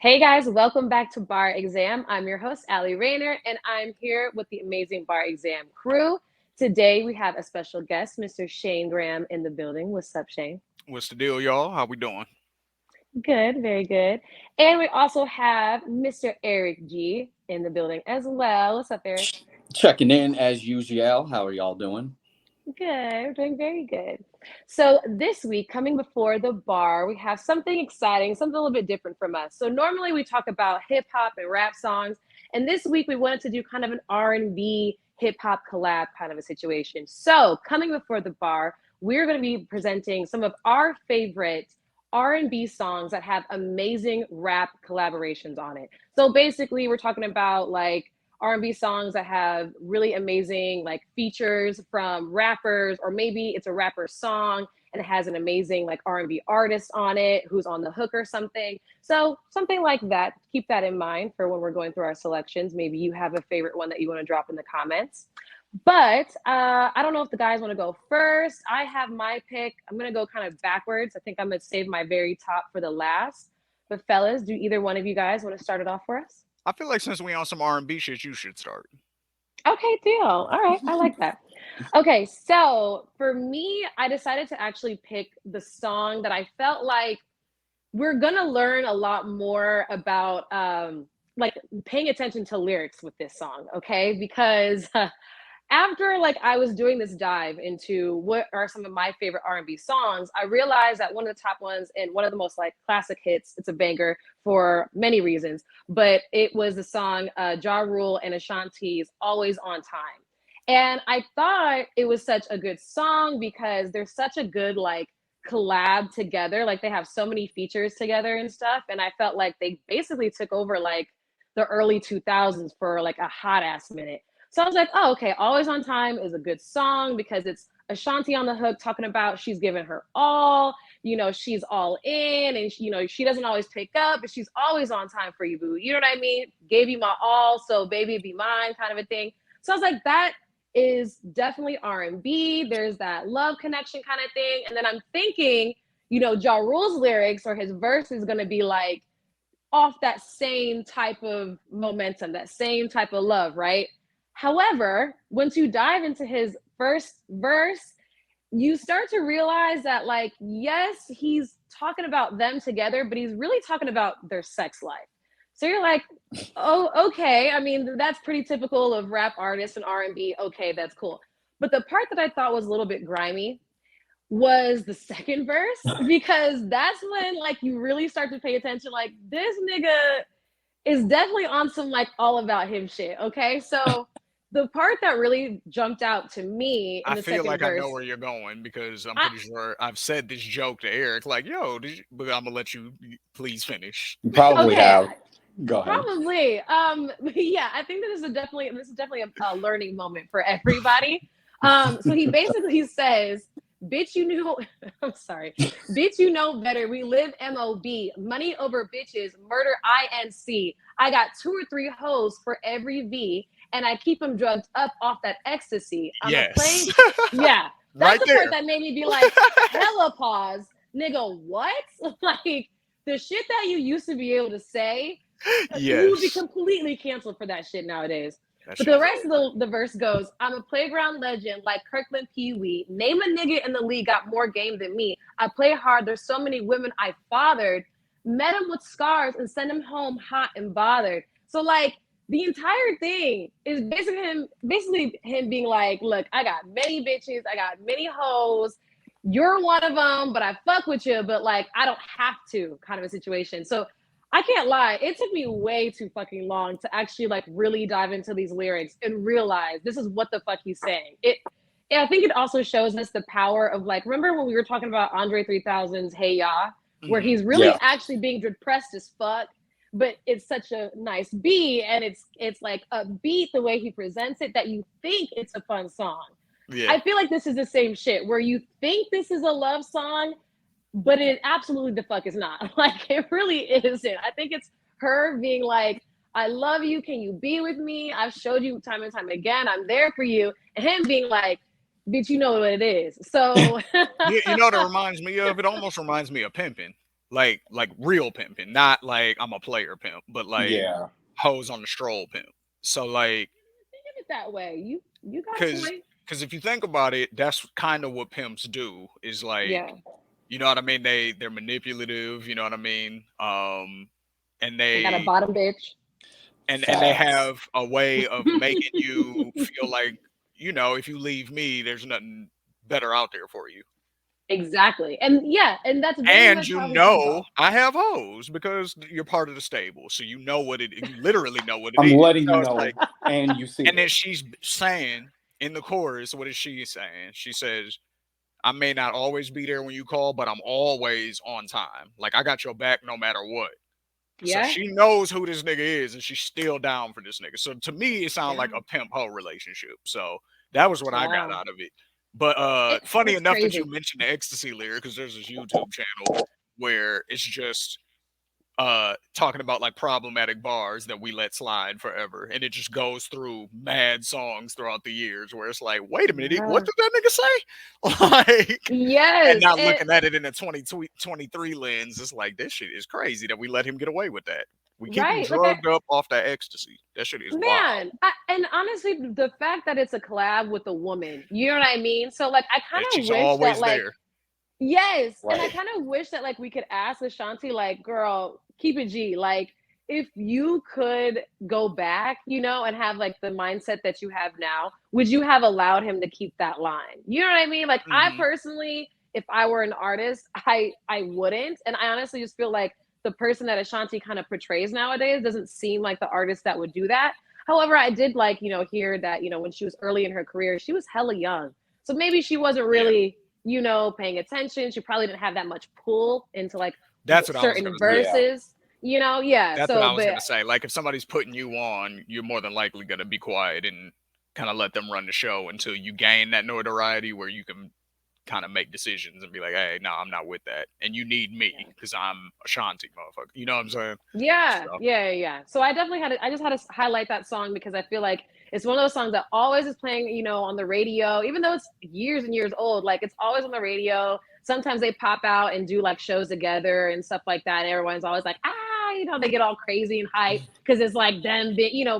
Hey guys, welcome back to Bar Exam. I'm your host, Allie Rayner, and I'm here with the amazing Bar Exam crew. Today we have a special guest, Mr. Shane Graham, in the building. What's up, Shane? What's the deal, y'all? How we doing? Good, very good. And we also have Mr. Eric G in the building as well. What's up, Eric? Checking in as usual. How are y'all doing? Good, we're doing very good. So this week, coming before the bar, we have something exciting, something a little bit different from us. So normally we talk about hip hop and rap songs, and this week we wanted to do kind of an R&B hip hop collab kind of a situation. So coming before the bar, we're going to be presenting some of our favorite R&B songs that have amazing rap collaborations on it. So basically, we're talking about like R&B songs that have really amazing like features from rappers, or maybe it's a rapper song and it has an amazing like R&B artist on it who's on the hook or something. So something like that. Keep that in mind for when we're going through our selections. Maybe you have a favorite one that you want to drop in the comments. But I don't know if the guys want to go first. I have my pick. I'm going to go kind of backwards. I think I'm going to save my very top for the last. But fellas, do either one of you guys want to start it off for us? I feel like since we on some R&B shit, you should start. Okay, deal. All right, I like that. Okay, so for me, I decided to actually pick the song that I felt like we're gonna learn a lot more about, like paying attention to lyrics with this song. Okay, because after like I was doing this dive into what are some of my favorite R&B songs, I realized that one of the top ones and one of the most like classic hits, it's a banger for many reasons, but it was the song Ja Rule and Ashanti's Always on Time. And I thought it was such a good song because there's such a good like collab together. Like they have so many features together and stuff. And I felt like they basically took over like the early 2000s for like a hot ass minute. So I was like, oh, okay, Always on Time is a good song because it's Ashanti on the hook talking about she's giving her all, she's all in and, she doesn't always pick up, but she's always on time for you, boo. You know what I mean? Gave you my all, so baby, be mine kind of a thing. So I was like, that is definitely R&B. There's that love connection kind of thing. And then I'm thinking, Ja Rule's lyrics or his verse is going to be like off that same type of momentum, that same type of love, right? However, once you dive into his first verse, you start to realize that, like, yes, he's talking about them together, but he's really talking about their sex life. So you're like, oh, okay. I mean, that's pretty typical of rap artists and R&B. Okay, that's cool. But the part that I thought was a little bit grimy was the second verse, because that's when like you really start to pay attention. Like this nigga is definitely on some like all about him shit. Okay, so the part that really jumped out to me in I the feel second like I know verse, where you're going because I'm I pretty sure I've said this joke to Eric. Like, yo, but I'm gonna let you please finish. You probably okay, have. Go ahead. probably. Yeah, I think that this is definitely a learning moment for everybody. So he basically says, "Bitch, you know." I'm sorry, "Bitch, you know better. We live MOB, money over bitches, murder INC. I got two or three hoes for every V, and I keep them drugged up off that ecstasy. I'm a Yes, play." Yeah, that's right the part there. that made me be like, "Hella pause, nigga. What?" Like the shit that you used to be able to say, you would be Yes, completely canceled for that shit nowadays. that But shit the is rest of over. the verse goes, "I'm a playground legend like Kirkland Pee Wee. Name a nigga in the league got more game than me. I play hard. There's so many women I fathered. Met him with scars and sent him home hot and bothered." So like the entire thing is basically him being like, look, I got many bitches, I got many hoes. You're one of them, but I fuck with you, but like I don't have to kind of a situation. So I can't lie. It took me way too fucking long to actually like really dive into these lyrics and realize this is what the fuck he's saying. I think it also shows us the power of like, remember when we were talking about Andre 3000's Hey Ya, where Hmm. he's really Yeah. actually being depressed as fuck, but it's such a nice beat and it's like a beat the way he presents it that you think it's a fun song. Yeah, I feel like this is the same shit where you think this is a love song, but it absolutely the fuck is not. Like it really isn't. I think it's her being like, I love you. Can you be with me? I've showed you time and time again. I'm there for you. And him being like, bitch, you know what it is. So you know what it reminds me of? It almost reminds me of pimping. like real pimping, not like I'm a player pimp, but like Yeah. hoes on the stroll pimp. So like, Think of it that way. You got a cause point. cause if you think about it, that's kind of what pimps do. Is like, Yeah. you know what I mean? They're manipulative. You know what I mean? And They got a they bottom bitch. and they Facts. have a way of making you feel like, if you leave me, there's nothing better out there for you. Exactly. And yeah, and that's very And much how he comes off. I have hoes because you're part of the stable. So you literally know what it I'm is. letting So you it's know, like, and you see and then it. she's saying in the chorus, what is she saying? She says, I may not always be there when you call, but I'm always on time. Like I got your back no matter what. So Yeah. she knows who this nigga is and she's still down for this nigga. So to me, it sounds Yeah. like a pimp hoe relationship. So that was what I got Wow. out of it. But funny It's enough that you crazy. mentioned the ecstasy lyric, because there's this YouTube channel where it's just talking about like problematic bars that we let slide forever, and it just goes through mad songs throughout the years where it's like, wait a minute, what Yeah. did that nigga say? Like, and Yes. not looking at it in a 2023 lens, it's like, this shit is crazy that we let him get away with that. We keep him Right. Like I drugged up off that ecstasy. That shit is wild. man, and honestly, the fact that it's a collab with a woman, you know what I mean? So like I kind And of she's wish that always like there. yes, and I Right. kind of wish that like we could ask Ashanti like, girl, keep it G. Like if you could go back, and have like the mindset that you have now, would you have allowed him to keep that line? You know what I mean? Like I Hmm. personally, if I were an artist, I wouldn't. And I honestly just feel like the person that Ashanti kind of portrays nowadays doesn't seem like the artist that would do that. However, I did like, hear that, when she was early in her career, she was hella young. So maybe she wasn't Yeah, really, paying attention. She probably didn't have that much pull into like that's what I was certain gonna say. Yeah. verses, yeah. That's what So, I was but gonna say. Like, if somebody's putting you on, you're more than likely gonna be quiet and kind of let them run the show until you gain that notoriety where you can kind of make decisions and be like, hey, no, I'm not with that, and you need me because I'm Ashanti, motherfucker. You know what I'm saying? yeah, So yeah, yeah. So I just had to highlight that song because I feel like it's one of those songs that always is playing, on the radio, even though it's years and years old. Like it's always on the radio. Sometimes they pop out and do like shows together and stuff like that. And everyone's always like, they get all crazy and hype because it's like them,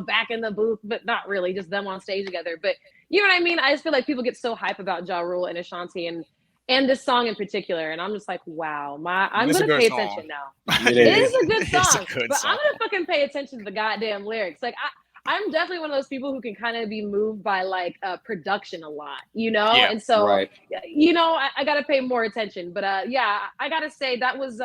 back in the booth, but not really, just them on stage together. But you know what I mean? I just feel like people get so hype about Ja Rule and Ashanti and this song in particular, and I'm just like, wow, I'm it's a gonna good pay song. attention now. It It it, is is. a good it's a song, good but I'm song. gonna fucking pay attention to the goddamn lyrics. Like I'm definitely one of those people who can kind of be moved by like production a lot, Yeah, and so Right. I gotta pay more attention. But yeah, I gotta say that was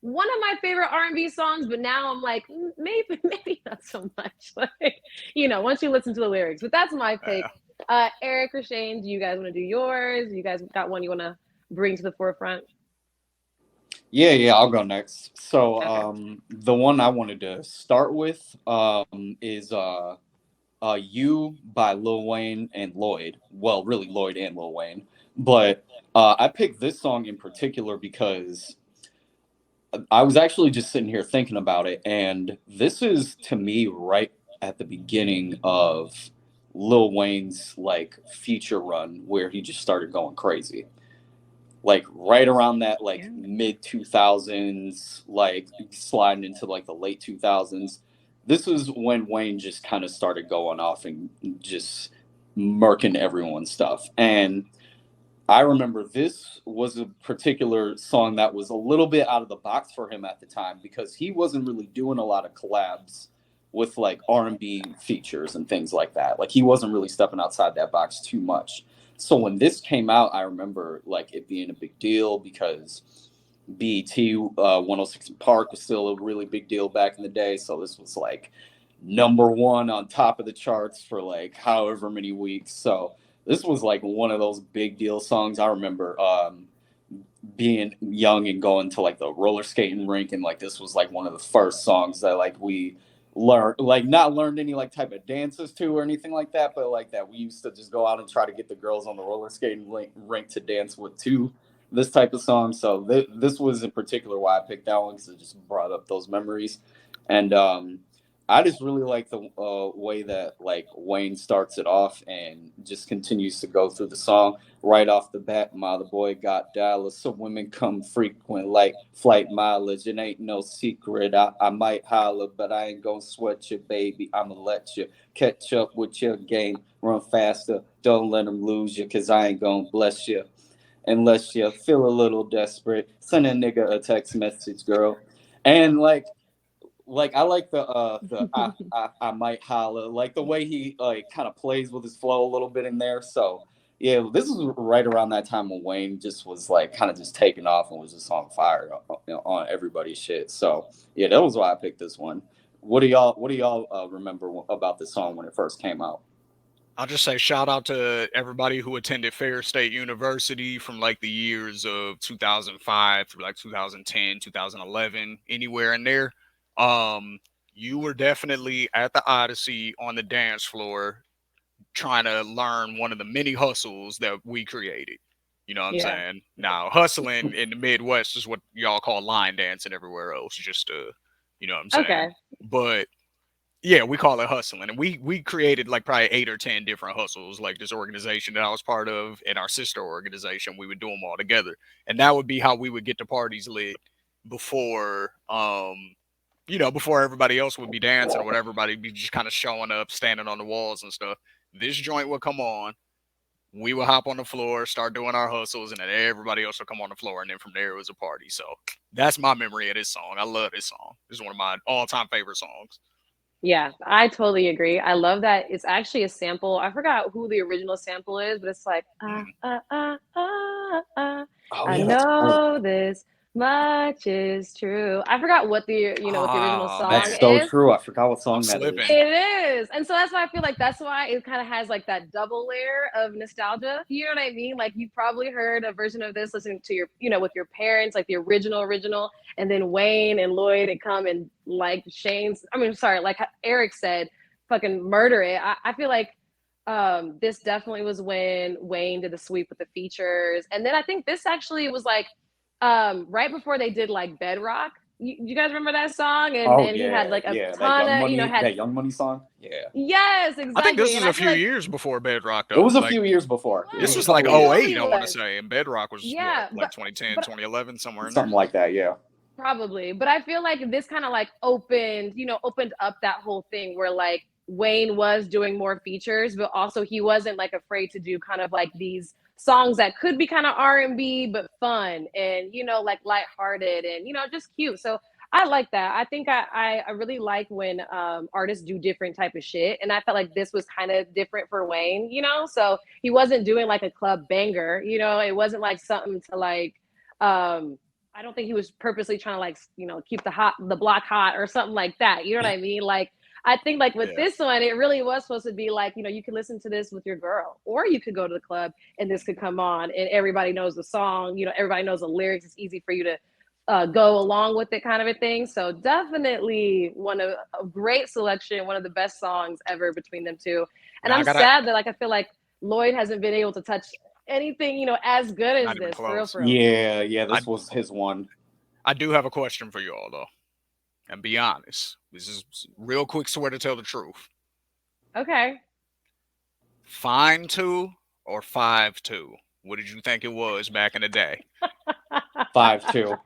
one of my favorite R&B songs. But now I'm like, maybe not so much. Like once you listen to the lyrics. But that's my pick. uh, Eric or Shane, do you guys want to do yours? You guys got one you want to bring to the forefront? Yeah, yeah, I'll go next. So, Okay. the one I wanted to start with is "You" by Lil Wayne and Lloyd. Well, really Lloyd and Lil Wayne, but I picked this song in particular because I was actually just sitting here thinking about it, and this is to me right at the beginning of Lil Wayne's like future run where he just started going crazy. Like right around that like yeah. mid 2000s, like sliding into like the late 2000s. This is when Wayne just kind of started going off and just murking everyone's stuff. And I remember this was a particular song that was a little bit out of the box for him at the time because he wasn't really doing a lot of collabs with like R&B features and things like that. Like he wasn't really stepping outside that box too much. So when this came out, I remember like it being a big deal because BET 106 in Park was still a really big deal back in the day. So this was like number one on top of the charts for like however many weeks. So this was like one of those big deal songs. I remember being young and going to like the roller skating rink, and like this was like one of the first songs that like we learned, like not learned any like type of dances to or anything like that, but like that we used to just go out and try to get the girls on the roller skating rink to dance with too. This type of song. So this was in particular why I picked that one because it just brought up those memories, and I just really like the way that like Wayne starts it off and just continues to go through the song right off the bat. My the boy got Dallas, so women come frequent like flight mileage. It ain't no secret. I might holler, but I ain't gonna sweat you, baby. I'ma let you catch up with your game. Run faster, don't let them lose you, cause I ain't gonna bless you unless you feel a little desperate. Send a nigga a text message, girl. And like I like the I might holler, like the way he like kind of plays with his flow a little bit in there. So yeah, this is right around that time when Wayne just was like kind of just taking off and was just on fire on everybody's shit. So yeah, that was why I picked this one. What do y'all remember about this song when it first came out? I'll just say shout out to everybody who attended Fair State University from like the years of 2005 through like 2010, 2011, anywhere in there. Um, you were definitely at the Odyssey on the dance floor trying to learn one of the many hustles that we created. You know what I'm Yeah. saying? Now, hustling in the Midwest is what y'all call line dancing everywhere else, just to, you know what I'm saying? Okay. But yeah, we call it hustling, and we created like probably 8 or 10 different hustles. Like this organization that I was part of, and our sister organization, we would do them all together, and that would be how we would get the parties lit before, before everybody else would be dancing or whatever. Everybody be just kind of showing up, standing on the walls and stuff. This joint would come on. We would hop on the floor, start doing our hustles, and then everybody else would come on the floor, and then from there it was a party. So that's my memory of this song. I love this song. This is one of my all-time favorite songs. Yeah, I totally agree. I love that it's actually a sample. I forgot who the original sample is, but it's like Mhm. Oh I yeah, that's right. know this much is true. I forgot what the original Oh song That's man, so is. true. I forgot what I'm song that is. slipping. It is. And so that's why I feel like that's why it kind of has like that double layer of nostalgia. You know what I mean? Like you probably heard a version of this listening to with your parents, like the original, and then Wayne and Lloyd and come and like like Eric said, fucking murder it. I feel like this definitely was when Wayne did the sweep with the features. And then I think this actually was like right before they did like Bedrock. You guys remember that song? And Oh he had yeah, like a yeah. That ton Young of, Money, had that Young Money song. Yeah, yes, I think this exactly. is And I a feel few like years before Bedrock, it though. was a Like few years before. It this was a right. was like couple It years. '08, totally I want to was. say, and Bedrock was what, Yeah, like 2010, but 2011, somewhere in there. Something like that. Yeah. probably. But I feel like this kind of like opened up that whole thing where like Wayne was doing more features, but also he wasn't like afraid to do kind of like these songs that could be kind of R&B but fun and like lighthearted and just cute. So I like that. I think I really like when artists do different type of shit, and I felt like this was kind of different for Wayne. So he wasn't doing like a club banger. It wasn't like something to like I don't think he was purposely trying to like keep the block hot or something like that. You know what I mean? Like I think like with Yeah, this one, it really was supposed to be like you can listen to this with your girl, or you could go to the club and this could come on, and everybody knows the song. Everybody knows the lyrics. It's easy for you to go along with it, kind of a thing. So definitely a great selection, one of the best songs ever between them two. And now I I'm gotta sad that like I feel like Lloyd hasn't been able to touch anything as good as not even this for real, close. for real. Yeah, yeah. I This was his one. I do have a question for you all though, and be honest. This is real quick. Swear to tell the truth. Okay. Fine two or 5-2? What did you think it was back in the day? 5-2.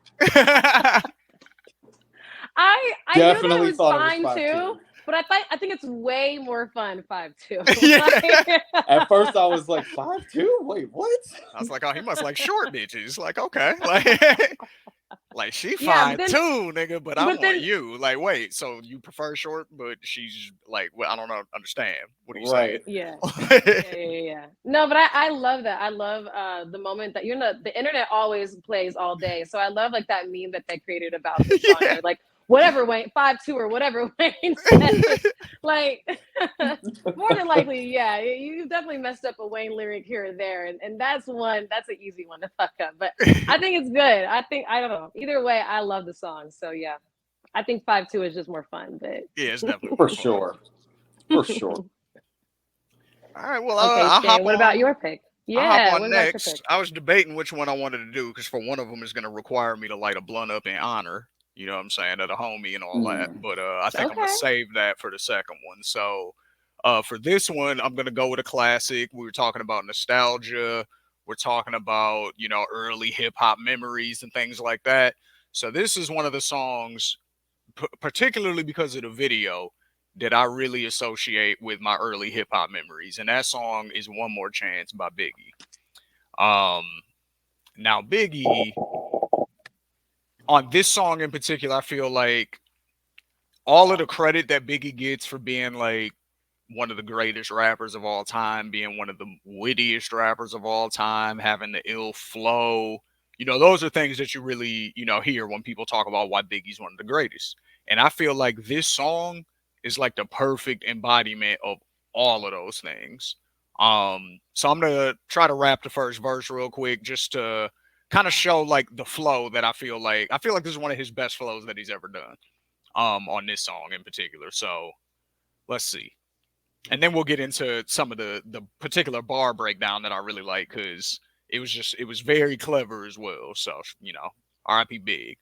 I knew that it Definitely was thought it was fine five too, two. but I think it's way more fun 5-2. Yeah. At first, I was like 5-2. Wait, what? I was like, oh, he must like short bitches. Like, okay, like she Yeah, fine too, nigga, but I but want then you. Like, wait, so you prefer short, but she's like, well, I don't know, understand. What are you saying? Right. yeah. Yeah. No, but I love that. I love the moment that the internet always plays all day. So I love like that meme that they created about this song. Yeah. They're like, whatever Wayne 5-2 or whatever Wayne says. Like more than likely, yeah, you definitely messed up a Wayne lyric here or there. And that's an easy one to fuck up. But I think it's good. I don't know. Either way, I love the song. So yeah. I think 5-2 is just more fun, Yeah, it's definitely For more fun. sure. For sure. All right, well, okay, I'll Shane, hop what about on. your pick? I'll hop Yeah, on what about your pick? next. I was debating which one I wanted to do because for one of them is going to require me to light a blunt up in honor. You know what I'm saying? Of the homie and all that. Mm. But I think I'm gonna Okay. save that for the second one. So for this one, I'm gonna go with a classic. We were talking about nostalgia. We're talking about, you know, early hip hop memories and things like that. So this is one of the songs, particularly because of the video, that I really associate with my early hip hop memories, and that song is "One More Chance" by Biggie. Um, Now Biggie, on this song in particular, I feel like all of the credit that Biggie gets for being like one of the greatest rappers of all time, being one of the wittiest rappers of all time, having the ill flow. You know, those are things that you really, you know, hear when people talk about why Biggie's one of the greatest. And I feel like this song is like the perfect embodiment of all of those things. So I'm gonna try to rap the first verse real quick just to kind of show like the flow that I feel like this is one of his best flows that he's ever done. On this song in particular. So let's see, and then we'll get into some of the particular bar breakdown that I really like because it was very clever as well. So you know, R.I.P. Big.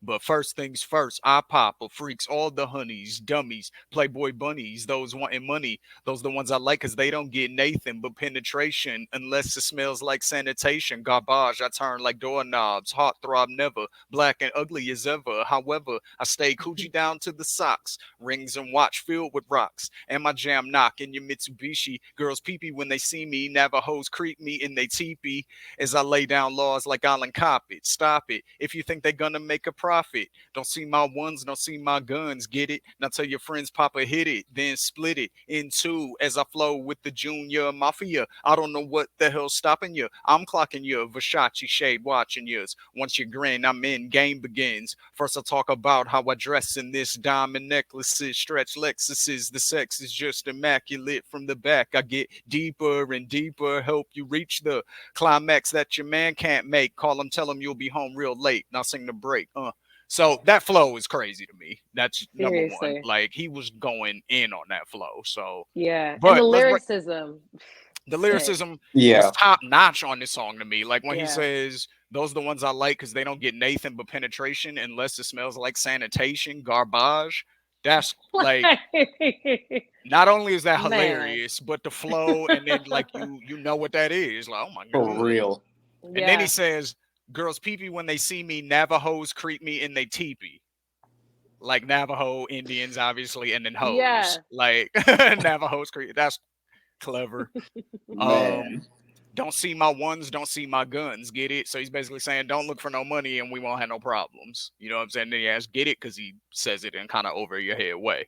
But first things first, I pop a freaks all the honeys, dummies, playboy bunnies, those wanting money. Those the ones I like because they don't get Nathan but penetration unless it smells like sanitation. Garbage, I turn like doorknobs, heart throb never, black and ugly as ever. However, I stay coochie down to the socks, rings and watch filled with rocks. And my jam knock in your Mitsubishi. Girls peepee when they see me, Navajos creep me in they teepee as I lay down laws like Alan Coppet. Stop it. If you think they're gonna make a profit, don't see my ones, don't see my guns. Get it? Now tell your friends, Papa hit it, then split it in two as I flow with the Junior Mafia. I don't know what the hell's stopping you. I'm clocking you, Versace shade watching yours. Once you grin, I'm in. Game begins. First, I'll talk about how I dress in this diamond necklaces, stretch Lexuses. The sex is just immaculate from the back. I get deeper and deeper, help you reach the climax that your man can't make. Call him, tell him you'll be home real late. Now sing the break. So that flow is crazy to me. That's number one. Seriously. Like he was going in on that flow. So, Yeah. And the but let's break lyricism, the sick. lyricism is Yeah. top notch on this song to me. Like when he Yeah. says, "Those are the ones I like because they don't get Nathan but penetration unless it smells like sanitation, garbage." That's like not only is that Man. hilarious, but the flow and then like you know what that is. Like, oh my For god. real. And then he Yeah. says, "Girls peepee when they see me, Navajos creep me and they teepee." Like Navajo Indians, obviously, and then hoes. Yeah. Like Navajos creep. That's clever. Um, Man. don't see my ones, don't see my guns. Get it? So he's basically saying, don't look for no money and we won't have no problems. You know what I'm saying? Then he asks, get it? Because he says it in kind of over your head way.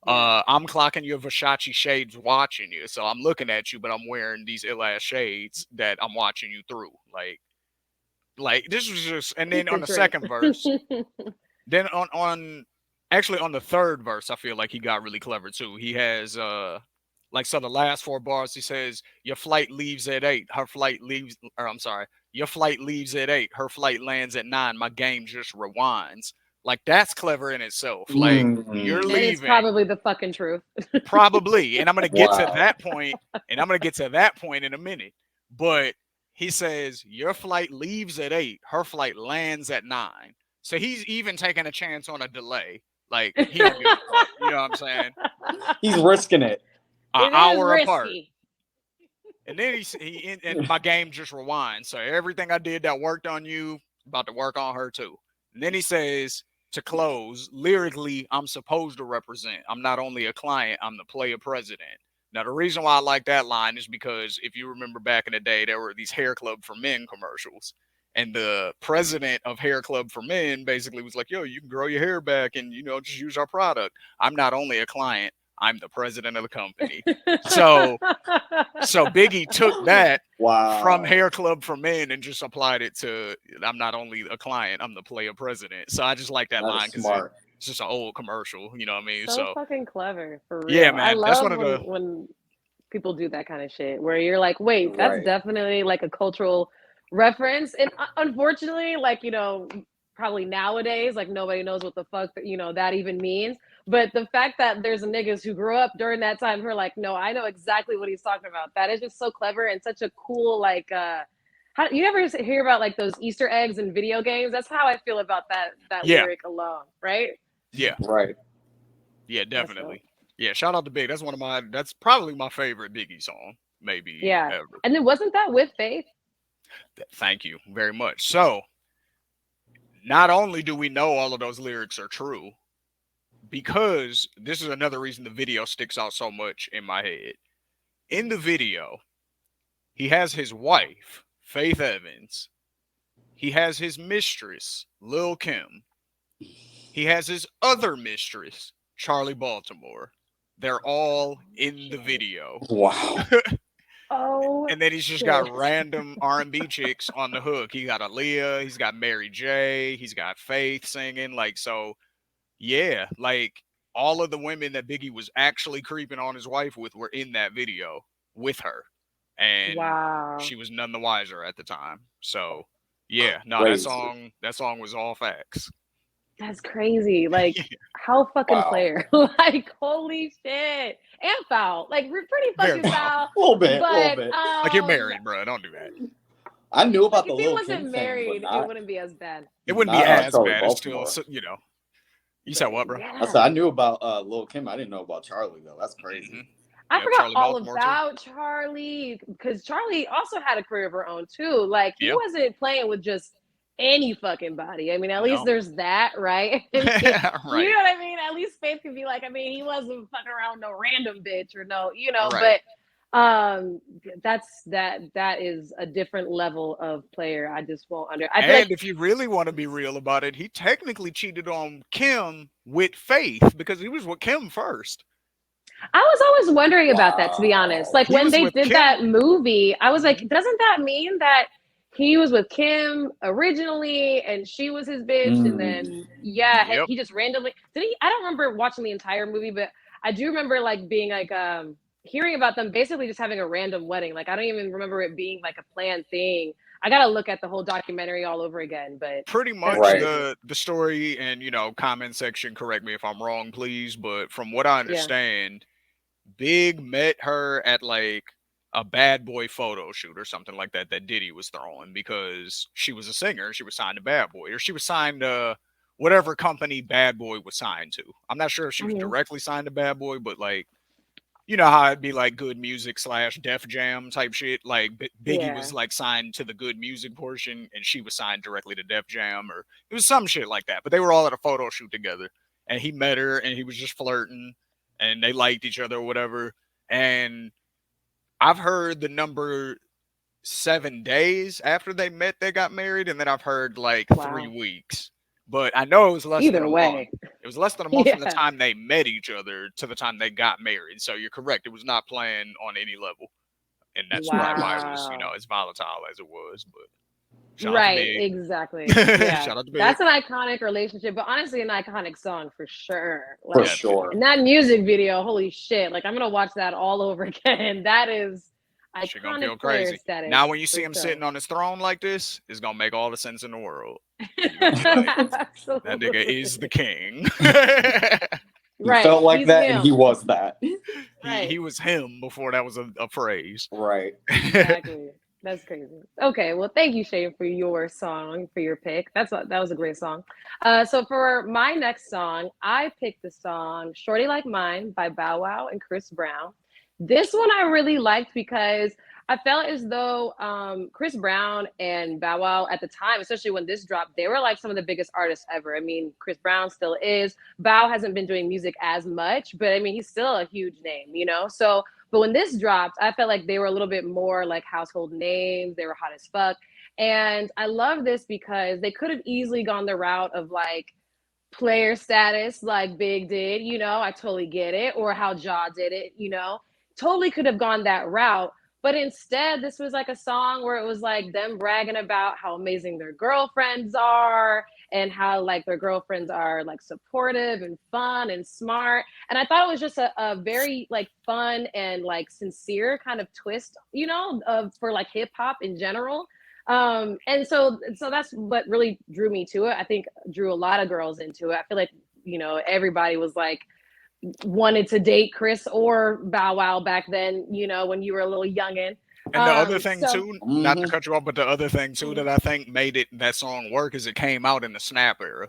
Yeah. I'm clocking your Versace shades watching you. So I'm looking at you, but I'm wearing these ill ass shades that I'm watching you through. Like this was just, and then Keep on the the drink. second verse, then on actually on the third verse, I feel like he got really clever too. He has like so the last four bars he says, "Your flight leaves at 8. Her flight leaves or I'm sorry, your flight leaves at 8. Her flight lands at 9. My game just rewinds." Like that's clever in itself. Like you're Mm. And it's leaving probably the fucking truth. probably, and I'm going to get to Wow. that point and I'm going to get to that point in a minute. But he says, "Your flight leaves at 8. Her flight lands at 9." So he's even taking a chance on a delay. Like he don't give a fuck. You know what I'm saying? He's risking it. An It is hour apart. risky. And then and my game just rewinds. So everything I did that worked on you, about to work on her too. And then he says, to close, lyrically, I'm supposed to represent. I'm not only a client, I'm the player president. Now, the reason why I like that line is because if you remember back in the day, there were these Hair Club for Men commercials. And the president of Hair Club for Men basically was like, yo, you can grow your hair back and, you know, just use our product. I'm not only a client, I'm the president of the company. So Biggie took that from Wow. Hair Club for Men and just applied it to I'm not only a client, I'm the player president. So I just like that That is line because smart. it's just an old commercial, you know what I mean? So So fucking clever, for yeah, real. I man, that's love one of the when people do that kind of shit where you're like, wait, that's Right. definitely like a cultural reference. And unfortunately, like, probably nowadays, like nobody knows what the fuck, that even means. But the fact that there's niggas who grew up during that time who are like, no, I know exactly what he's talking about. That is just so clever and such a cool, like, How you ever hear about like those Easter eggs in video games? That's how I feel about that Yeah, lyric alone, right? yeah, Right. yeah, That's dope. definitely. Yeah, shout out to Big. That's one of my. That's probably my favorite Biggie song, maybe Yeah. ever. And then wasn't that with Faith? Thank you very much. So, not only do we know all of those lyrics are true, because this is another reason the video sticks out so much in my head. In the video, he has his wife, Faith Evans. He has his mistress, Lil Kim. He has his other mistress, Charlie Baltimore. They're all in the video. Wow. Oh And then he's just got shit. random R&B chicks on the hook. He got Aaliyah, he's got Mary J, he's got Faith singing. Like, so, yeah, like all of the women that Biggie was actually creeping on his wife with were in that video with her. And Wow. she was none the wiser at the time. So, yeah, no, Crazy. that song was all facts. That's crazy. Like, how fucking Wow. player. Like, holy shit. And foul. Like, we're pretty Very fucking foul. foul. A little bit. A little But bit. Like, you're married, bro. Don't do that. I knew like about the if he Lil Kim wasn't thing, but married, it not wouldn't be as bad. It wouldn't be not as Charlie bad. It's still, Baltimore. you know. You said what, bro? I said Yeah. I knew about Lil Kim. I didn't know about Charlie though. That's crazy. Mm-hmm. I Yep, forgot Charlie all Baltimore too. about Charlie because Charlie also had a career of her own too. Like he Yep. wasn't playing with just any fucking body. I mean, at least No. there's that, right? I mean, Right. you know what I mean? At least Faith could be like, I mean, he wasn't fucking around no random bitch or no, you know, Right. but that is a different level of player. I just won't I feel like And if you really want to be real about it, he technically cheated on Kim with Faith because he was with Kim first. I was always wondering about that, to be honest. Wow. Like He when was they with did that Kim. movie, I was like, Mhm. doesn't that mean that he was with Kim originally and she was his bitch? And Mm. then, yeah, Yep. he just randomly did he? I don't remember watching the entire movie, but I do remember like being like, hearing about them basically just having a random wedding. Like, I don't even remember it being like a planned thing. I got to look at the whole documentary all over again, but Pretty that's much Right. crazy. the story, and comment section, correct me if I'm wrong, please. But from what I Yeah. understand, Big met her at like a Bad Boy photo shoot or something like that Diddy was throwing because she was a singer. She was signed to Bad Boy, or she was signed to whatever company Bad Boy was signed to. I'm not sure if she was Mhm. directly signed to Bad Boy, but like, you know how it'd be like Good Music / Def Jam type shit. Like Biggie Yeah. was like signed to the Good Music portion, and she was signed directly to Def Jam, or it was some shit like that. But they were all at a photo shoot together, and he met her, and he was just flirting, and they liked each other or whatever. And I've heard the number 7 days after they met, they got married, and then I've heard like 3 weeks. But I know it was less than Either a month. way. It was less than a month from the Yeah. time they met each other to the time they got married. So you're correct. It was not planned on any level. And that's probably why it was, Wow. as volatile as it was. But shout out to Right, Big. exactly. Yeah. Shout out to Big. That's an iconic relationship, but honestly an iconic song for sure. For Like Definitely. sure. and that music video, holy shit. Like I'm gonna watch that all over again. That is Shit gonna iconic feel player crazy. status Now when you for see him sure. sitting on his throne like this, it's gonna make all the sense in the world. You're gonna be like, that nigga is the Absolutely. king. He Right. felt like He's that, and he him. was that. he Right. was him before that was a phrase. Right. Exactly. That's crazy. Okay, well, thank you, Shane, for your song, for your pick. That was a great song. So for my next song, I picked the song "Shorty Like Mine" by Bow Wow and Chris Brown. This one I really liked because I felt as though Chris Brown and Bow Wow at the time, especially when this dropped, they were like some of the biggest artists ever. I mean, Chris Brown still is. Bow hasn't been doing music as much, but I mean, he's still a huge name, you know? So but when this dropped, I felt like they were a little bit more like household names. They were hot as fuck. And I love this because they could have easily gone the route of like player status, like Big did, you know, I totally get it, or how Ja did it, you know, totally could have gone that route. But instead, this was like a song where it was like them bragging about how amazing their girlfriends are and how like their girlfriends are like supportive and fun and smart. And I thought it was just a very like fun and like sincere kind of twist, you know, for like hip hop in general. And so that's what really drew me to it. I think drew a lot of girls into it. I feel like, you know, everybody was like wanted to date Chris or Bow Wow back then, you know, when you were a little youngin. And the other thing So too, not to Hmm. cut you off, but the other thing too mm, that I think made that song work is it came out in the snap era.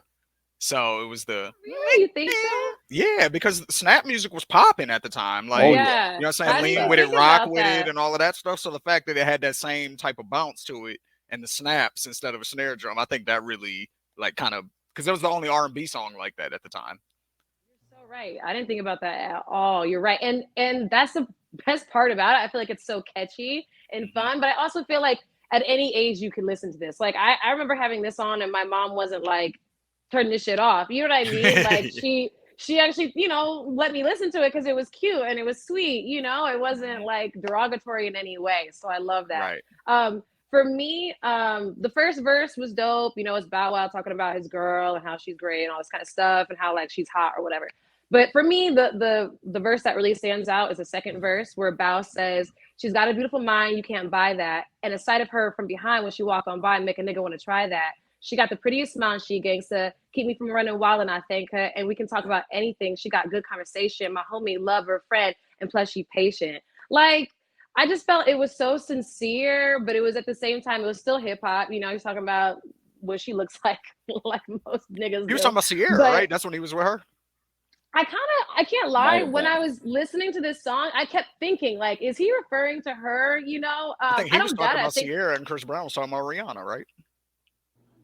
So it was the really, you think so? yeah, because snap music was popping at the time. Oh Like, yeah, you know what I'm Yeah, saying? I that's a didn't Lean even with it, fact. think rock about with it, that. and all of that stuff. So the fact that it had that same type of bounce to it and the snaps instead of a snare drum, I think that really like kind of because it was the only R&B song like that at the time. So right. I didn't think about that at all. You're right. And that's the best part about it. I feel like it's so catchy and Hmm. fun, but I also feel like at any age you can listen to this. Like I remember having this on and my mom wasn't like, turn this shit off. You know what I mean? Like she actually, let me listen to it because it was cute and it was sweet, it wasn't Hmm. like derogatory in any way. So I love that. Right. For me, the first verse was dope. It's Bow Wow talking about his girl and how she's great and all this kind of stuff and how like she's hot or whatever. But for me, the verse that really stands out is the second verse where Bow says, "She's got a beautiful mind, you can't buy that. And a sight of her from behind when she walk on by make a nigga want to try that. She got the prettiest smile, she gangsta, keep me from running wild, and I thank her. And we can talk about anything. She got good conversation, my homie, lover, friend, and plus she patient." Like, I just felt it was so sincere, but it was at the same time, it was still hip hop. He's talking about what she looks like, like most niggas He was do. talking about Sierra, But right? That's when he was with her. I can't Might lie. have When I been. was listening to this song, I kept thinking, like, is he referring to her? I think I he was don't doubt talking it. I about think, Sierra and Chris Brown was talking about Rihanna, right?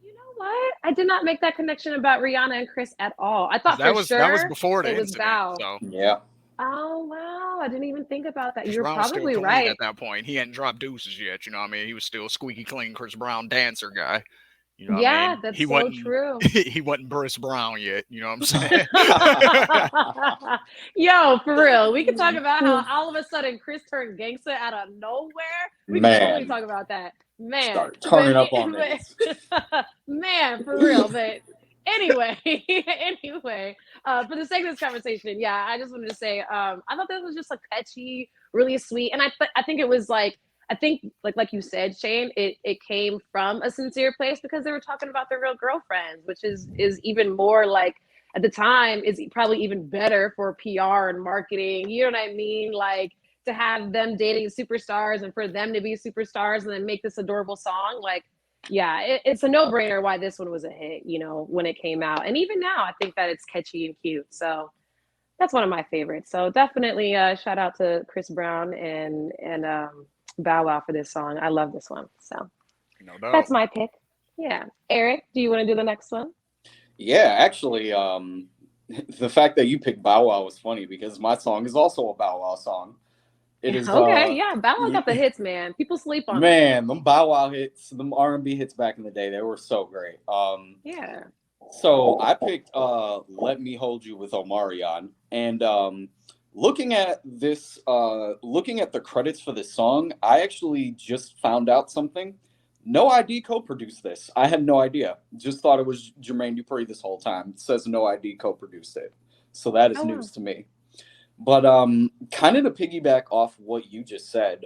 you know what? I did not make that connection about Rihanna and Chris at all. I Because thought for that was sure before it the was incident. Bow. So Yeah. Oh, wow. I didn't even think about that. Chris You're Brown was still probably clean right. at that point. He hadn't dropped deuces yet. You know what I mean? He was still squeaky clean Chris Brown dancer guy. You know what I Yeah, mean? that's He so wasn't true. he wasn't Bruce Brown yet. You know what I'm saying? Yo, for real. We could talk about how all of a sudden Chris turned gangster out of nowhere. We could totally Man, talk about that. Man. start turning up on niggas. But man, for real. But anyway, anyway, for the sake of this conversation, yeah, I just wanted to say, I thought this was just a catchy, really sweet. And I think it was like, I think like you said, Shane, it came from a sincere place because they were talking about their real girlfriends, which is even more like at the time is probably even better for PR and marketing. You know what I mean? Like to have them dating superstars and for them to be superstars and then make this adorable song. Like, yeah, it's a no brainer why this one was a hit, when it came out. And even now, I think that it's catchy and cute. So that's one of my favorites. So definitely shout out to Chris Brown and Bow Wow for this song. I love this one. So No doubt. that's my pick. Yeah. Eric, do you want to do the next one? Yeah, actually, the fact that you picked Bow Wow was funny because my song is also a Bow Wow song. It is Okay, yeah. Bow Wow got the hits, man. People sleep on him. man, them Bow Wow hits, them R&B hits back in the day, they were so great. Yeah. So I picked "Let Me Hold You" with Omarion, and looking at the credits for this song, I actually just found out something. No ID co-produced this. I had no idea. Just thought it was Jermaine Dupri this whole time. It says No ID co-produced it, so that is Oh wow. news to me. But kind of to piggyback off what you just said,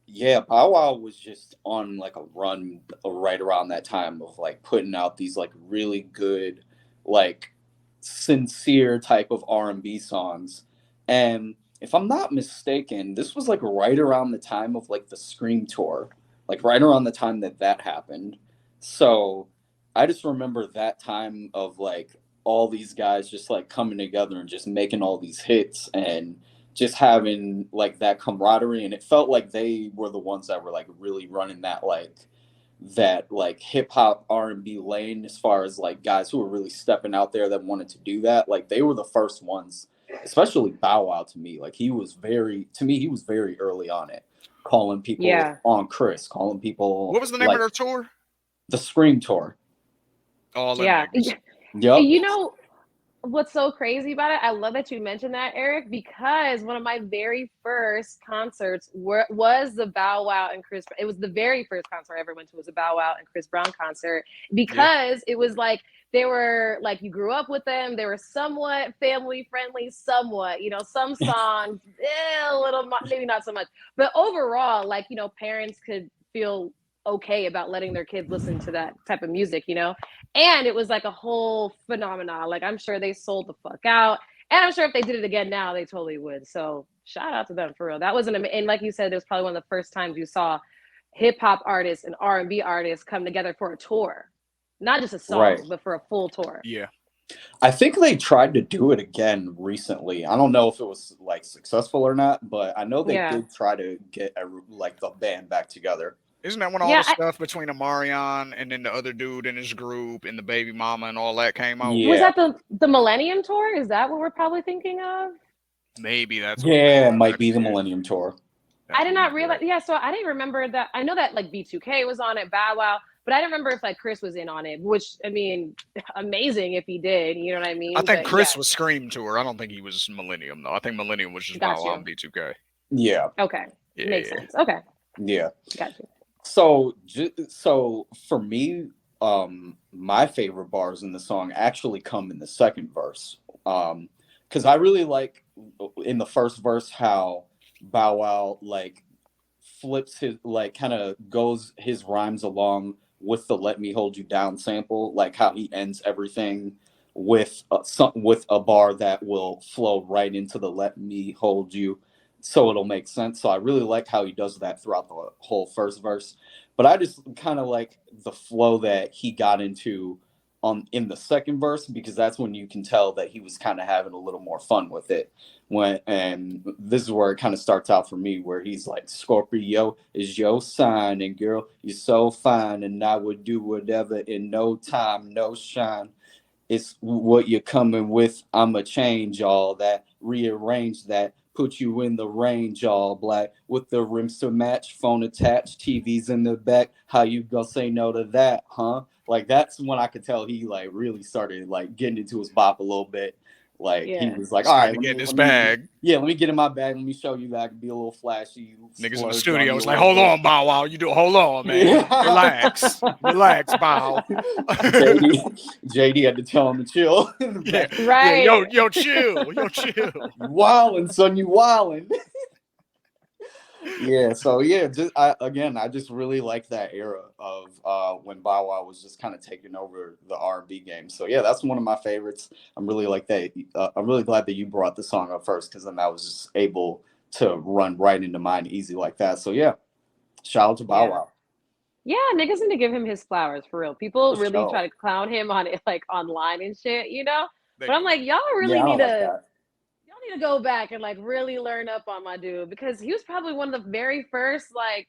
yeah, Bow Wow was just on like a run right around that time of like putting out these like really good, like sincere type of R&B songs. And if I'm not mistaken, this was like right around the time of like the Scream tour, like right around the time that that happened. So I just remember that time of like all these guys just like coming together and just making all these hits and just having like that camaraderie, and it felt like they were the ones that were like really running that hip hop R&B lane as far as like guys who were really stepping out there that wanted to do that. Like they were the first ones, especially Bow Wow to me. Like he was very early on it, calling people Yeah. on Chris, calling What people was the name of like their tour? the Scream tour. All them Yeah. niggas. Yep. You know, what's so crazy about it? I love that you mentioned that, Eric, because one of my very first concerts was the Bow Wow and Chris. It was the very first concert I ever went to was a Bow Wow and Chris Brown concert Yeah. because it was like they were like you grew up with them. They were somewhat family friendly, somewhat. Some songs a little maybe not so much, but overall, like parents could feel okay about letting their kids listen to that type of music. And it was like a whole phenomenon. Like I'm sure they sold the fuck out. And I'm sure if they did it again now, they totally would. So shout out to them for real. That was and like you said, it was probably one of the first times you saw hip hop artists and R&B artists come together for a tour, not just a Right. song, but for a full tour. Yeah. I think they tried to do it again recently. I don't know if it was like successful or not, but I know they Yeah. did try to get like the band back together. Isn't that when all Yeah, the stuff between Amarion and then the other dude in his group and the baby mama and all that came out? was Yeah. that the Millennium Tour? Is that what we're probably thinking of? Maybe that's what Yeah, it was, might be the actually. Millennium Tour. I did not realize. Yeah, so I didn't remember that. I know that like B2K was on it, Bow Wow, but I didn't remember if like Chris was in on it. Which I mean, amazing if he did. You know what I mean? I think But Chris yeah, was Scream Tour. I don't think he was Millennium though. I think Millennium was just got Bow Wow you. and B2K. Yeah. Okay, Yeah, makes yeah. sense. Okay, Yeah. got you. So for me, my favorite bars in the song actually come in the second verse. Because I really like in the first verse how Bow Wow like flips his like kind of goes his rhymes along with the "Let Me Hold You Down" sample, like how he ends everything with with a bar that will flow right into the "Let Me Hold You," so it'll make sense. So I really like how he does that throughout the whole first verse. But I just kind of like the flow that he got into on in the second verse because that's when you can tell that he was kind of having a little more fun with it. When and this is where it kind of starts out for me, where he's like, "Scorpio is your sign, and girl, you're so fine, and I would do whatever in no time, no shine. It's what you're coming with. I'ma change all that, rearrange that, put you in the range all black with the rims to match, phone attached, TVs in the back. How you gonna say no to that, huh?" Like that's when I could tell he like really started like getting into his bop a little bit. Like he Yeah, was like, "All Starting right, to get in his let me bag. yeah, let me get in my bag. Let me show you that I can be a little flashy, Niggas in the splurge on studio you a was like, little hold bit." on, Bow Wow. Hold on, man. Yeah. Relax. Relax, Bow. JD had to tell him to chill in the Yeah. back. Yeah. right. Yo, chill. Yo, chill. You wildin', son, you wildin'. Yeah, so yeah, I just really like that era of when Bow Wow was just kind of taking over the R&B game. So yeah, that's one of my favorites. I'm really like that. I'm really glad that you brought the song up first because then I was just able to run right into mine easy like that. So yeah, shout out to Bow Yeah. Wow Yeah, niggas need to give him his flowers for real. People for really try sure. to clown him on it like online and shit, you know? They But I'm do. like, Yeah, I don't like that. y'all need to go back and like really learn up on my dude because he was probably one of the very first like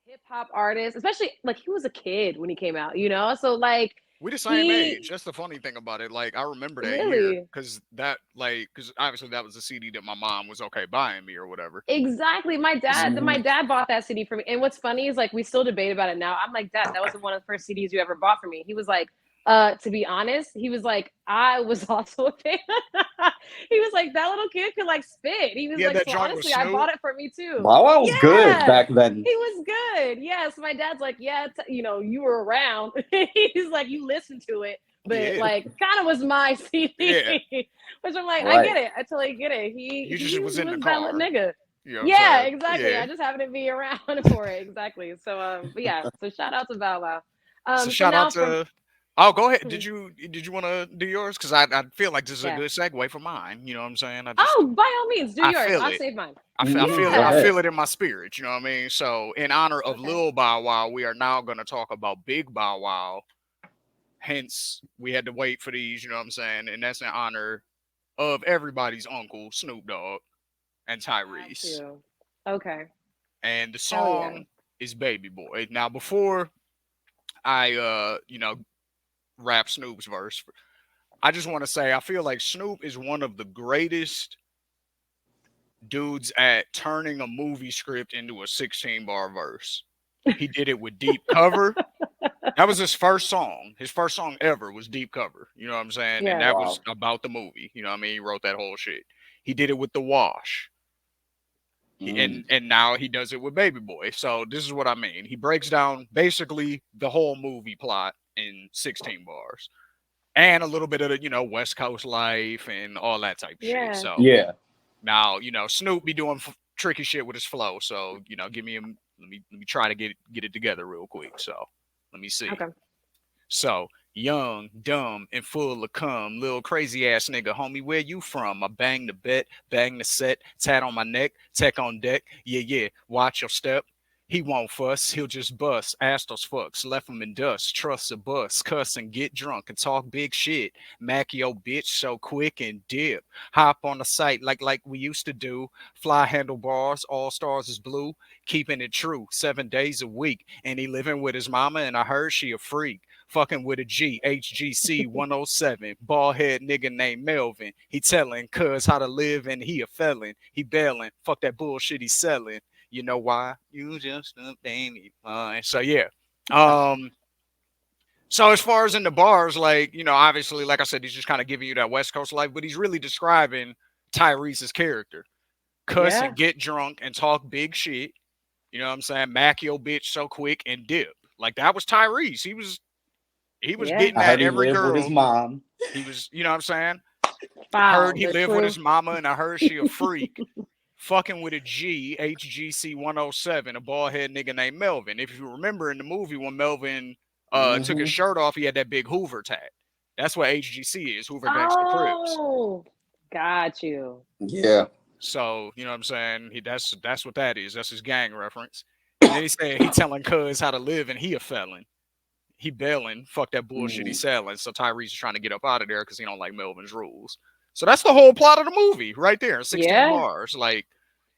hip hop artists, especially like he was a kid when he came out, you know? So like We the same age. he That's the funny thing about it. Like I remember that year really because obviously that was the CD that my mom was okay buying me or whatever. exactly my Mhm. dad bought that CD for me. And what's funny is like we still debate about it now. I'm like, Dad, that wasn't one of the first CDs you ever bought for me. He was like, to be honest, he was like, I was also a fan. He was like, that little kid could like spit. He was He had like, that so joint with honestly, I Snoop. bought it for me too. Bow Wow was good Yeah. back then. He was good. Yes. My dad's like, yeah, you know, you were around. He's like, you listened to it, but Yeah. like kind of was my Yeah. CD. Which I'm like, I Right. get it. I totally get it. You just He was in the was that little car. nigga. You know what I'm Yeah, saying? exactly. Yeah. I just happened to be around for it. Exactly. So but yeah, so shout out to Bow Wow. So So shout out now from to. Oh, go ahead. hmm, Did you want to do yours? Because I feel like this is a yeah. good segue for mine. You know what I'm saying? Oh, by all means, do I yours. feel I'll it. save mine. Go I Yeah. ahead. feel it in my spirit. You know what I mean? So in honor of Okay. Lil Bow Wow, we are now going to talk about Big Bow Wow. Hence, we had to wait for these. You know what I'm saying? And that's in honor of everybody's uncle Snoop Dogg and Got Tyrese. you. Okay. And the Hell yeah. song is Baby Boy. Now before I rap Snoop's verse, I just want to say I feel like Snoop is one of the greatest dudes at turning a movie script into a 16 bar verse. He did it with Deep Cover. That was his first song. His first song ever was Deep Cover. You know what I'm saying? And Yeah. that was Wow. about the movie. You know what I mean? He wrote that whole shit. He did it with The Wash. Mm. And now he does it with Baby Boy. So this is what I mean. He breaks down basically the whole movie plot in 16 bars. And a little bit of the, West Coast life and all that type of shit. Yeah. So Yeah. now, Snoop be doing tricky shit with his flow. So, give me let me try to get it together real quick. So, let me see. Okay. So, Young, dumb, and full of cum. Little crazy ass nigga, homie, where you from? I bang the bet, bang the set, tat on my neck, tech on deck. Yeah, yeah, watch your step. He won't fuss, he'll just bust. Ask those fucks, left him in dust. Trust a bus, cuss and get drunk and talk big shit. Mac yo bitch so quick and dip. Hop on the site like we used to do. Fly handlebars, all stars is blue. Keeping it true, 7 days a week. And he living with his mama, and I heard she a freak. Fucking with a G, HGC 107. Bald head nigga named Melvin. He telling cuz how to live and he a felon. He bailing. Fuck that bullshit he selling. You know why? You just a baby fine. So yeah. Um so as far as in the bars, like, obviously, like I said, he's just kind of giving you that West Coast life, but he's really describing Tyrese's character. Cuss Yeah. and get drunk and talk big shit. You know what I'm saying? Mac your bitch so quick and dip. Like that was Tyrese. He was Yeah. getting I at heard he every lived with his girl. mom. He was, you know what I'm saying? I heard Wow. he The lived with his truth. mama, and I heard she a freak. Fucking with a G, HGC 107, a bald head nigga named Melvin. If you remember in the movie when Melvin took his Hmm. shirt off, he had that big Hoover tat. That's what HGC is, Hoover Gangsta Crips. Oh, got you. Yeah. So, you know what I'm saying? That's what that is. That's his gang reference. And then he said he telling cuz how to live and he a felon. He bailing, fuck that bullshit he's Mm. selling. So Tyrese is trying to get up out of there because he don't like Melvin's rules. So that's the whole plot of the movie right there, 16 Yeah. bars. Like,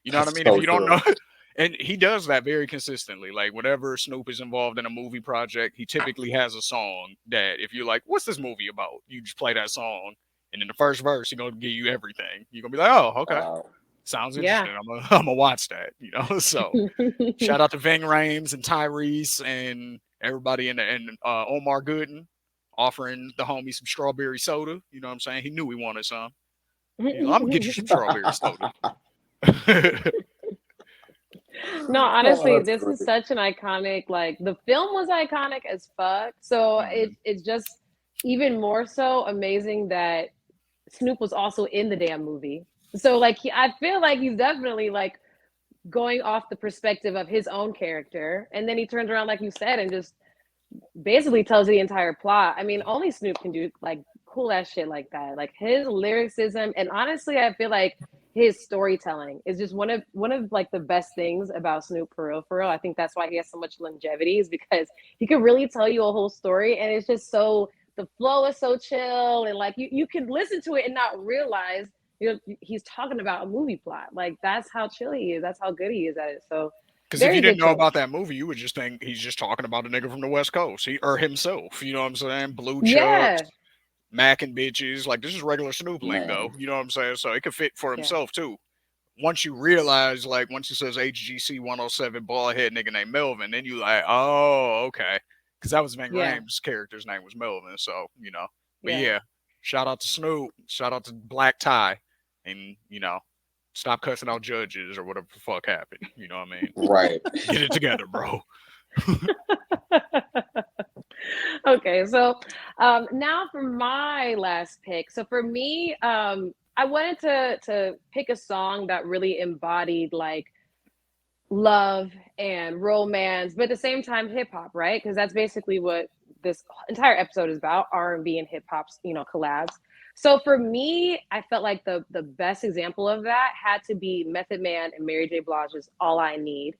you know what I mean? If So you don't know, true. and he does that very consistently. Like, whenever Snoop is involved in a movie project, he typically has a song that if you're like, what's this movie about? You just play that song. And in the first verse, he's going to give you everything. You're going to be like, oh, okay. Wow. Sounds Yeah. interesting. I'm gonna watch that. So shout out to Ving Rhames and Tyrese and everybody and Omar Gooden offering the homie some strawberry soda. You know what I'm saying? He knew he wanted some. I'm gonna get you some strawberry soda. No, Oh, honestly, that's this is great. such an iconic, like the film was iconic as fuck. So Mhm. it's just even more so amazing that Snoop was also in the damn movie. So like I feel like he's definitely like going off the perspective of his own character, and then he turns around like you said and just basically tells you the entire plot. I mean, only Snoop can do like cool ass shit like that. Like his lyricism, and honestly, I feel like his storytelling is just one of like the best things about Snoop for real, for real. I think that's why he has so much longevity, is because he can really tell you a whole story, and it's just so the flow is so chill, and like you can listen to it and not realize he's talking about a movie plot. Like that's how chill he is. That's how good he is at it. So Because if you very didn't good know choice. about that movie, you would just think he's just talking about a nigga from the West Coast, or himself. You know what I'm saying? Blue Yeah, chucks, Mac and bitches. Like this is regular Snoop lingo. Man. You know what I'm saying? So it could fit for yeah, himself too. Once you realize, like, once he says HGC 107 bald head nigga named Melvin, then you like, oh, okay. Because that was Van yeah, Graham's character's name was Melvin. So, but yeah. yeah, shout out to Snoop, shout out to Black Tie, and, stop cussing out judges or whatever the fuck happened. You know what I mean? Right. Get it together, bro. Okay, so now for my last pick. So for me, I wanted to pick a song that really embodied like love and romance, but at the same time hip hop, right? Because that's basically what this entire episode is about, R&B and hip hop's, collabs. So for me, I felt like the best example of that had to be Method Man and Mary J. Blige's All I Need.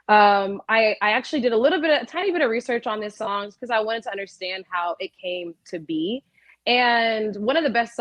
I actually did a tiny bit of research on this song because I wanted to understand how it came to be. And one of the best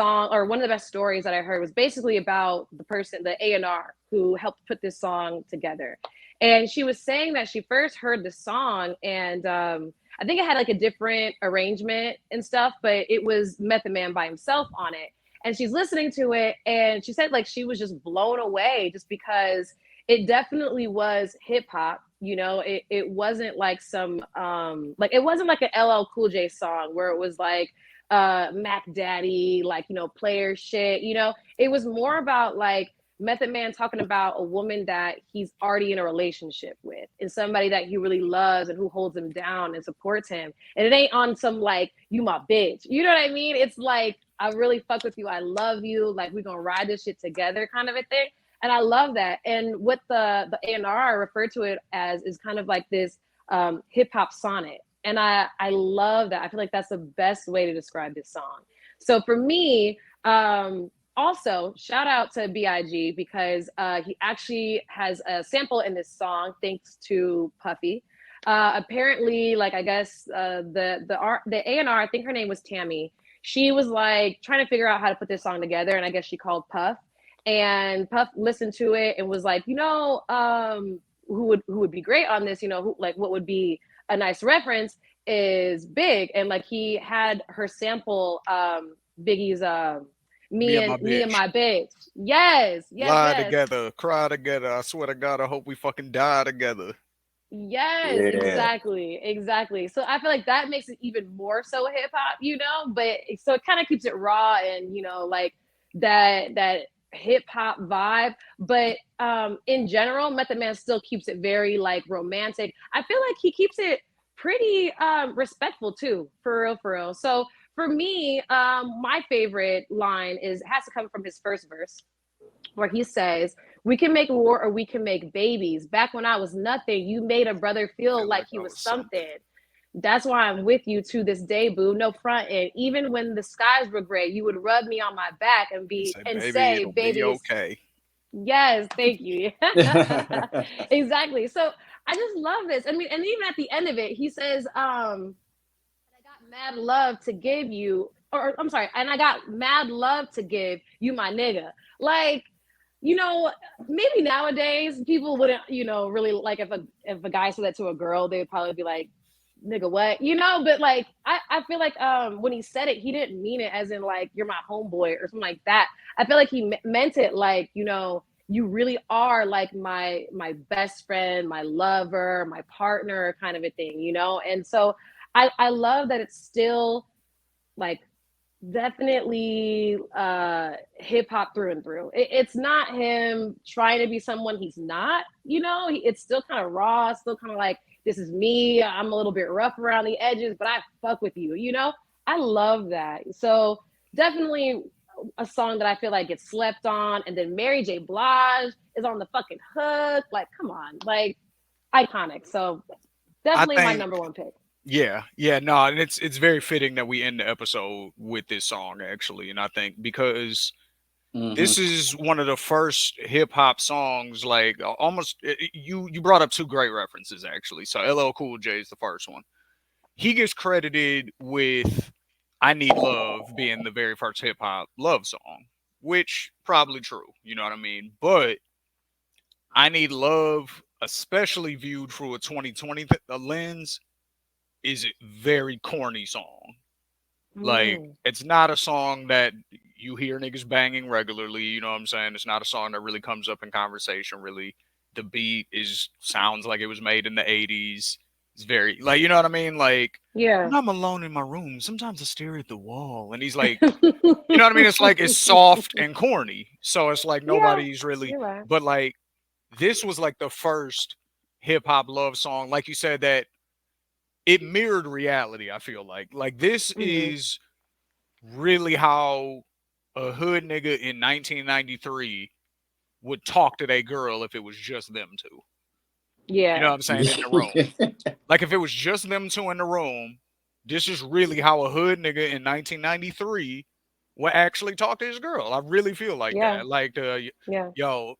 stories that I heard was basically about the person, the A&R, who helped put this song together. And she was saying that she first heard the song, and I think it had like a different arrangement and stuff, but it was Method Man by himself on it. And she's listening to it, and she said like she was just blown away just because it definitely was hip hop. It wasn't like some like it wasn't like an LL Cool J song where it was like Mac Daddy, like, player shit. It was more about like Method Man talking about a woman that he's already in a relationship with and somebody that he really loves and who holds him down and supports him. And it ain't on some like, you my bitch. You know what I mean? It's like, I really fuck with you. I love you. Like, we're gonna ride this shit together kind of a thing. And I love that. And what the A&R referred to it as is kind of like this hip hop sonnet. And I love that. I feel like that's the best way to describe this song. So for me, also shout out to Big because he actually has a sample in this song thanks to Puffy. Apparently, like I guess the A&R, I think her name was Tammy. She was like trying to figure out how to put this song together, and I guess she called Puff, and Puff listened to it and was like, who would be great on this? Who, like, what would be a nice reference is Big, and like he had her sample Biggie's Me and my me and bitch. my bitch. Yes, yes, Lie yes. together, cry together. I swear to God, I hope we fucking die together. Yes, Yeah. exactly, exactly. So I feel like that makes it even more so hip hop, but so it kind of keeps it raw and like that hip hop vibe. But in general, Method Man still keeps it very like romantic. I feel like he keeps it pretty respectful too, for real, for real. So for me, my favorite line has to come from his first verse where he says, "We can make war or we can make babies. Back when I was nothing, you made a brother feel Feel like like he I was was something. something. That's why I'm with you to this day, boo. No fronting. Even when the skies were gray, you would rub me on my back and And be say, and baby, say, it'll be baby, it's okay. yes, thank you." Exactly. So I just love this. I mean, and even at the end of it, he says, I got mad love to give you, or I'm sorry, and I got mad love to give you, my nigga. Like, you know, maybe nowadays people wouldn't, really like if a guy said that to a girl, they would probably be like, nigga, what? But like I feel like when he said it, he didn't mean it as in like you're my homeboy or something like that. I feel like he meant it like, you really are like my best friend, my lover, my partner kind of a thing. And so I love that it's still like definitely hip hop through and through. It's not him trying to be someone he's not. It's still kind of raw, still kind of like, this is me. I'm a little bit rough around the edges, but I fuck with you. I love that. So definitely a song that I feel like gets slept on. And then Mary J. Blige is on the fucking hook. Like, come on, like, iconic. So I definitely my think, number one pick. yeah, no, and it's very fitting that we end the episode with this song actually, and I think because Hmm. this is one of the first hip hop songs, like almost you brought up two great references actually. So LL Cool J is the first one. He gets credited with "I Need Love" being the very first hip hop love song, which probably true. You know what I mean? But "I Need Love," especially viewed through a 2020 lens, is a very corny song. Like, Mm, it's not a song that you hear niggas banging regularly. You know what I'm saying? It's not a song that really comes up in conversation. Really, the beat is sounds like it was made in the '80s. It's very like, you know what I mean? Like, yeah. when I'm alone in my room, sometimes I stare at the wall, and he's like, you know what I mean? It's like it's soft and corny. So it's like Yeah, nobody's really, you're right. but like this was like the first hip hop love song, like you said, that it mirrored reality. I feel like this Hmm. is really how a hood nigga in 1993 would talk to that girl if it was just them two. You know Yeah. what I'm saying? In the room. Like if it was just them two in the room, this is really how a hood nigga in 1993 would actually talk to his girl. I really feel like Yeah. that. Like Yeah. yo,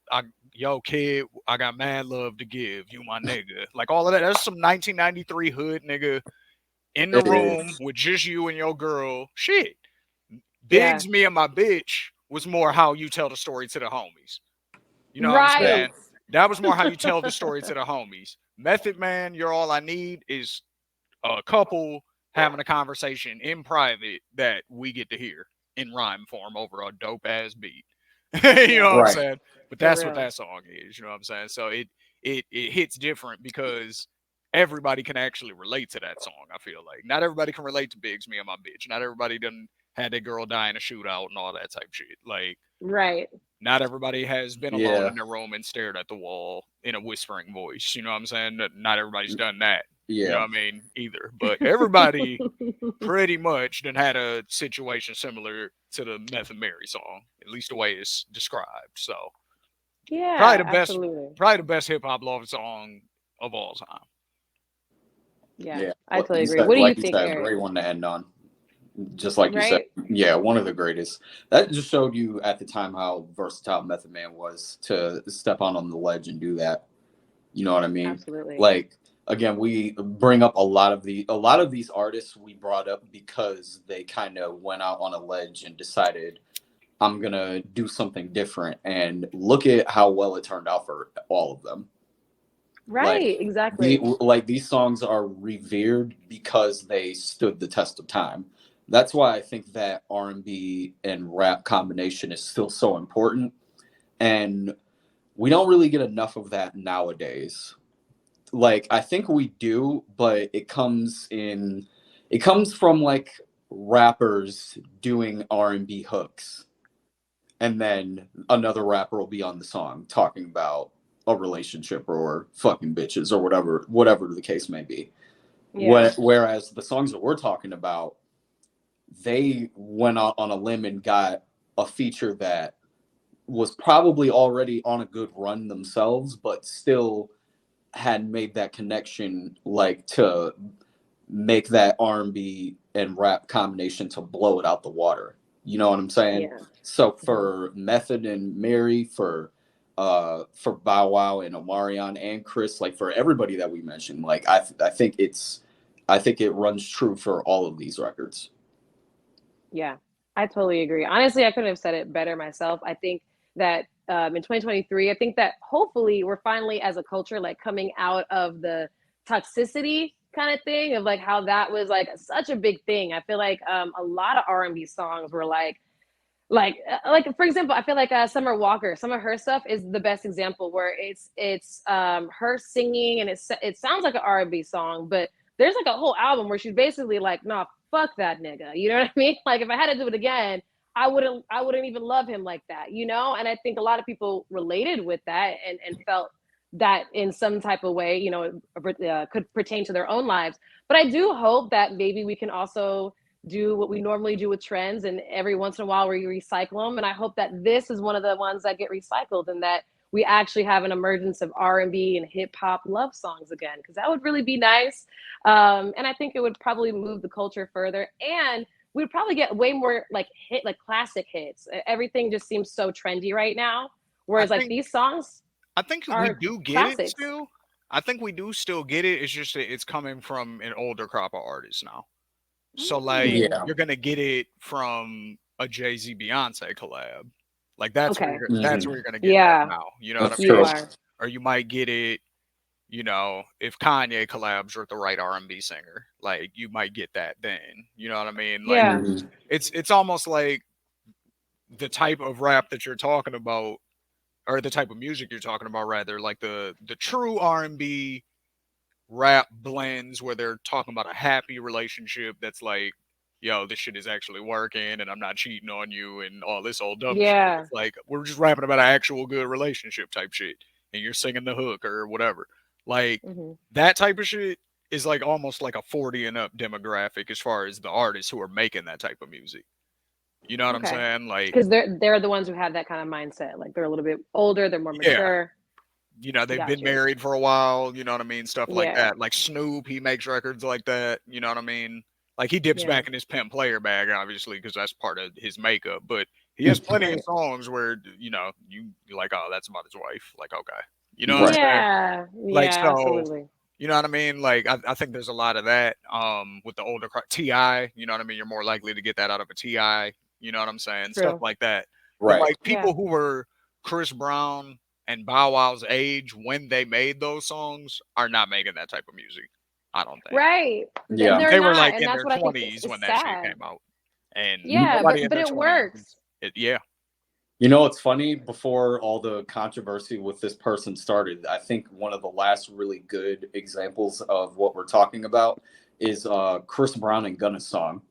yo kid, I got mad love to give you, my nigga. Like all of that. That's some 1993 hood nigga in the It room is. with just you and your girl. Shit. Yeah. Biggs, me and my bitch was more how you tell the story to the homies. You know what I'm Right. saying? That was more how you tell the story to the homies. Method Man, you're all I need is a couple having a conversation in private that we get to hear in rhyme form over a dope ass beat. You know Yeah. what I'm Right. saying? But For that's what real. that song is. You know what I'm saying? So it hits different because everybody can actually relate to that song. I feel like not everybody can relate to Biggs, me and my bitch. Not everybody done had their girl die in a shootout and all that type shit. Like Right. not everybody has been alone Yeah. in their room and stared at the wall in a whispering voice. You know what I'm saying? Not everybody's done that. You know Yeah. what I mean? Either. But everybody pretty much then had a situation similar to the Meth and Mary song, at least the way it's described. So probably Yeah, the best, absolutely. probably the best hip hop love song of all time. Yeah, Yeah, I totally agree. What do you like you think, said, Eric? great one to end on. Just like you said, Right? yeah, one of the greatest. That just showed you at the time how versatile Method Man was to step on the ledge and do that. You know what I mean? Absolutely. Like again, we bring up a lot of these artists we brought up because they kind of went out on a ledge and decided I'm gonna do something different, and look at how well it turned out for all of them. Like Right, exactly. these songs are revered because they stood the test of time. That's why I think that R&B and rap combination is still so important, and we don't really get enough of that nowadays. Like I think we do, but it comes from like rappers doing R&B hooks, and then another rapper will be on the song talking about a relationship or fucking bitches or whatever the case may be. Yeah. Whereas the songs that we're talking about, they went out on a limb and got a feature that was probably already on a good run themselves, but still had made that connection, like to make that R&B and rap combination to blow it out the water. You know what I'm saying? Yeah. So Mhm. for Method and Mary, for Bow Wow and Omarion and Chris, like for everybody that we mentioned, like I think it runs true for all of these records. Yeah, I totally agree. Honestly, I couldn't have said it better myself. I think that in 2023, I think that hopefully we're finally, as a culture, like coming out of the toxicity kind of thing of like how that was like such a big thing. I feel like a lot of R&B songs were like for example, I feel like Summer Walker, some of her stuff is the best example where it's her singing and it sounds like an R&B song, but there's like a whole album where she's basically like, nah, fuck that nigga, you know what I mean? Like if I had to do it again, I wouldn't even love him like that, you know? And I think a lot of people related with that and felt that in some type of way, could pertain to their own lives. But I do hope that maybe we can also do what we normally do with trends, and every once in a while we recycle them, and I hope that this is one of the ones that get recycled and that we actually have an emergence of R&B and hip hop love songs again, because that would really be nice. And I think it would probably move the culture further, and we'd probably get way more like classic hits. Everything just seems so trendy right now, I whereas like think these songs I think we are do get it classics. still. I think we do still get it. It's just that it's coming from an older crop of artists now. So like Mm, Yeah. you're gonna get it from a Jay Z Beyonce collab. Like okay. that's Hmm. where you're gonna get that Yeah, now. You know what I That's you true. mean? are. Or you might get it, if Kanye collabs with the right R&B singer. Like you might get that then. You know what I mean? Like Yeah. Hmm. it's almost like the type of rap that you're talking about, or the type of music you're talking about rather, like the true R&B rap blends where they're talking about a happy relationship that's like, yo, this shit is actually working and I'm not cheating on you and all this old dumb shit. Yeah. It's like we're just rapping about an actual good relationship type shit and you're singing the hook or whatever. Like Hmm. that type of shit is like almost like a 40 and up demographic as far as the artists who are making that type of music. You know what I'm Okay. saying? Like, Because they're the ones who have that kind of mindset. Like they're a little bit older, they're more yeah, mature. they've Got been you. married for a while, you know what I mean? Stuff like Yeah. that. Like Snoop, he makes records like that, you know what I mean? Like he dips Yeah. back in his pimp player bag, obviously, because that's part of his makeup. But he has plenty of Right. songs where, you're like, oh, that's about his wife. Like, okay. You know what Right. I'm saying? Yeah. Like, Yeah. so, Absolutely. you know what I mean? Like, I think there's a lot of that with the older Ti, you know what I mean? You're more likely to get that out of a Ti, you know what I'm saying? Stuff True. like that. But Right. like Yeah. people who were Chris Brown and Bow Wow's age when they made those songs are not making that type of music. I don't think. Right. And Yeah. they're They were not. like And in that's their what I think 20s is when that shit sad. came out. And Yeah, nobody in but their it 20s, works. yeah. You know what's funny? Before all the controversy with this person started, I think one of the last really good examples of what we're talking about is Chris Brown and Gunna's song.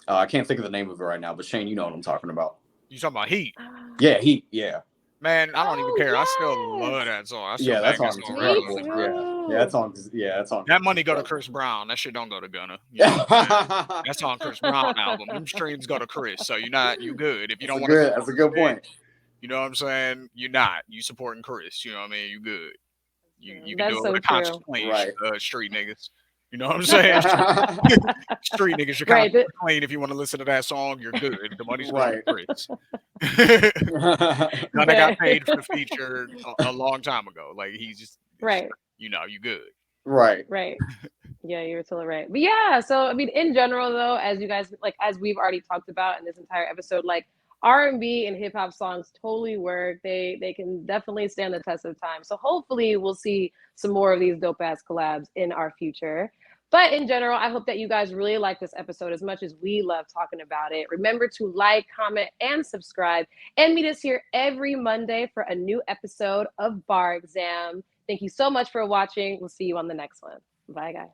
I can't think of the name of it right now, but Shane, you know what I'm talking about. You talking about Heat. Yeah, yeah, Man, I don't even Oh care. I still love yes. that song. I still yeah. That bang that song is song Me regardless, incredible. bro. too. That song That is money go to incredible. Chris Brown. That shit don't go to Gunna. You know what I'm saying? That's That's on Chris Brown album. Them streams go to Chris. So you good. If you don't want to that's support a the good shit, point. you know what I'm saying? You're not. You supporting Chris. You know what I mean? You good. You True. you can do That's it with so a conscious true. clean Right. street niggas. You know what I'm saying? Street niggas, you're kind Right. of clean. If you want to listen to that song, you're good. The money's going to Right. Chris. Gunna got paid for the feature a long time ago. Like he's just, Right. you know, you good. Right. Right. Yeah, you're totally right. But yeah, so I mean, in general, though, as you guys like, as we've already talked about in this entire episode, like R&B and hip hop songs totally work. They can definitely stand the test of time. So hopefully, we'll see some more of these dope ass collabs in our future. But in general, I hope that you guys really like this episode as much as we love talking about it. Remember to like, comment, and subscribe, and meet us here every Monday for a new episode of Bar Exam. Thank you so much for watching. We'll see you on the next one. Bye, guys.